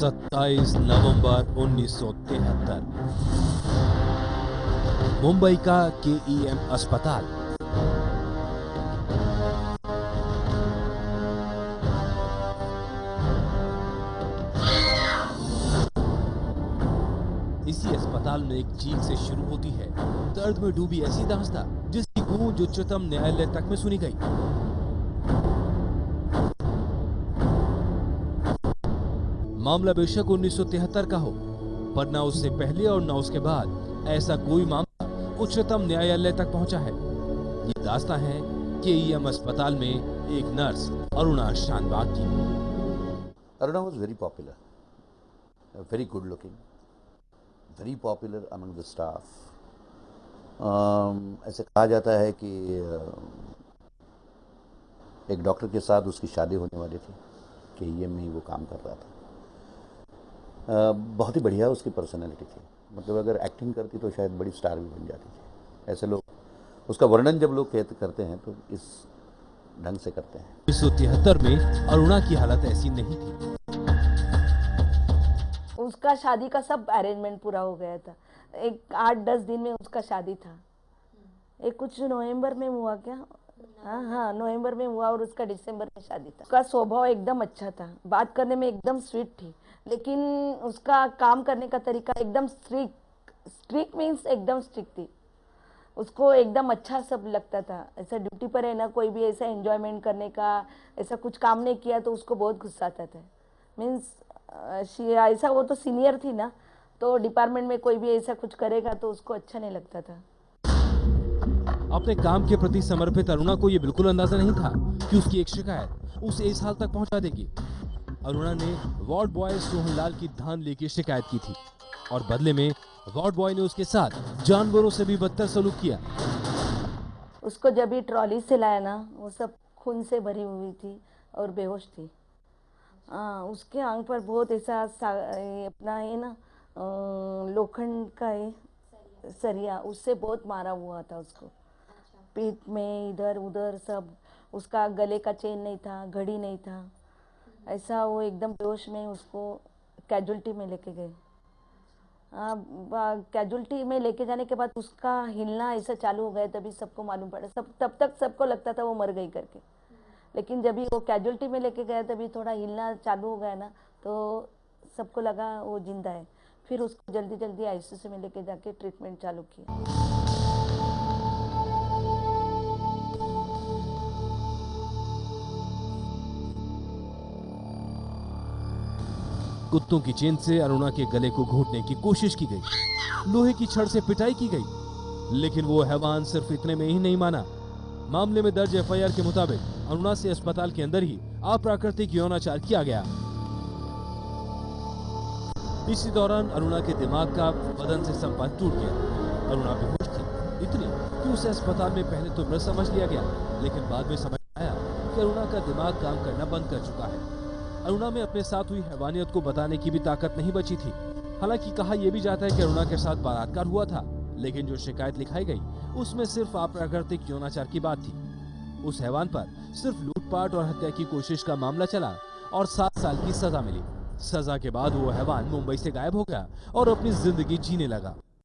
27 नवंबर 1973 मुंबई का केईएम अस्पताल। इसी अस्पताल में एक चीख से शुरू होती है दर्द में डूबी ऐसी दास्तां जिसकी गूंज उच्चतम न्यायालय तक में सुनी गई। मामला बेशक 1973 का हो, पर न उससे पहले और न उसके बाद ऐसा कोई मामला उच्चतम न्यायालय तक पहुंचा है। ये दास्तां है केईएम अस्पताल में एक नर्स अरुणा शानबाग की। Aruna was very popular, very good looking, very popular among the staff. ऐसे कहा जाता है कि एक डॉक्टर के साथ उसकी शादी होने वाली थी, केईएम में ही वो काम कर रहा था। बहुत ही बढ़िया उसकी पर्सनैलिटी थी, मतलब अगर एक्टिंग करती तो शायद बड़ी स्टार भी बन जाती थी। ऐसे लोग उसका वर्णन जब लोग करते हैं तो इस ढंग से करते हैं। 1973 में अरुणा की हालत ऐसी नहीं थी। उसका शादी का सब अरेंजमेंट पूरा हो गया था। एक 8-10 दिन में उसका शादी था। एक कुछ नवंबर में हुआ क्या? हाँ, नवंबर में हुआ और उसका दिसंबर में शादी था। उसका स्वभाव एकदम अच्छा था, बात करने में एकदम स्वीट थी, लेकिन उसका काम करने का तरीका एकदम स्ट्रिक्ट मीन्स एकदम स्ट्रिक्ट थी। उसको एकदम अच्छा सब लगता था। ऐसा ड्यूटी पर है ना, कोई भी ऐसा एंजॉयमेंट करने का ऐसा कुछ काम नहीं किया तो उसको बहुत गुस्सा आता था। मीन्स ऐसा, वो तो सीनियर थी ना, तो डिपार्टमेंट में कोई भी ऐसा कुछ करेगा तो उसको अच्छा नहीं लगता था। अपने काम के प्रति समर्पित अरुणा को यह बिल्कुल अंदाजा नहीं था कि उसकी एक शिकायत उसे इस हाल तक पहुंचा देगी। अरुणा ने वार्ड बॉय सोहनलाल की धांधली की शिकायत की थी और बदले में वार्ड बॉय ने उसके साथ जानवरों से भी बदतर सलूक किया। उसको जब भी ट्रॉली से लाया ना, वो सब खून से भरी हुई थी और बेहोश थी। उसके आंख पर बहुत ऐसा अपना है ना, लोखंड का है सरिया, उससे बहुत मारा हुआ था उसको। पीठ में इधर उधर सब। उसका गले का चेन नहीं था, घड़ी नहीं था, ऐसा वो एकदम बेहोश में उसको कैजुअल्टी में लेके गए। कैजुअल्टी में लेके जाने के बाद उसका हिलना ऐसा चालू हो गया, तभी सबको मालूम पड़ा। तब तक सबको लगता था वो मर गई करके, लेकिन जब भी वो कैजुअल्टी में लेके गया तभी थोड़ा हिलना चालू हो गया ना, तो सबको लगा वो जिंदा है। फिर उसको जल्दी जल्दी आईसीयू में लेके जाके ट्रीटमेंट चालू किया। कुत्तों की चेन से अरुणा के गले को घोटने की कोशिश की गई, लोहे की छड़ से पिटाई की गई, लेकिन वो हैवान सिर्फ इतने में ही नहीं माना। मामले में दर्ज एफआईआर के मुताबिक अरुणा से अस्पताल के अंदर ही अप्राकृतिक यौनाचार किया गया। इसी दौरान अरुणा के दिमाग का बदन से संपर्क टूट गया। अरुणा बेहोश थी, इतनी कि उसे अस्पताल में पहले तो मृत समझ लिया गया, लेकिन बाद में समझ आया कि अरुणा का दिमाग काम करना बंद कर चुका है। अरुणा में अपने साथ हुई हैवानियत को बताने की भी ताकत नहीं बची थी। हालांकि कहा यह भी जाता है कि अरुणा के साथ बलात्कार हुआ था, लेकिन जो शिकायत लिखाई गई उसमें सिर्फ अप्राकृतिक यौनाचार की बात थी। उस हैवान पर सिर्फ लूटपाट और हत्या की कोशिश का मामला चला और 7 साल की सजा मिली। सजा के बाद वो हैवान मुंबई से गायब हो गया और अपनी जिंदगी जीने लगा।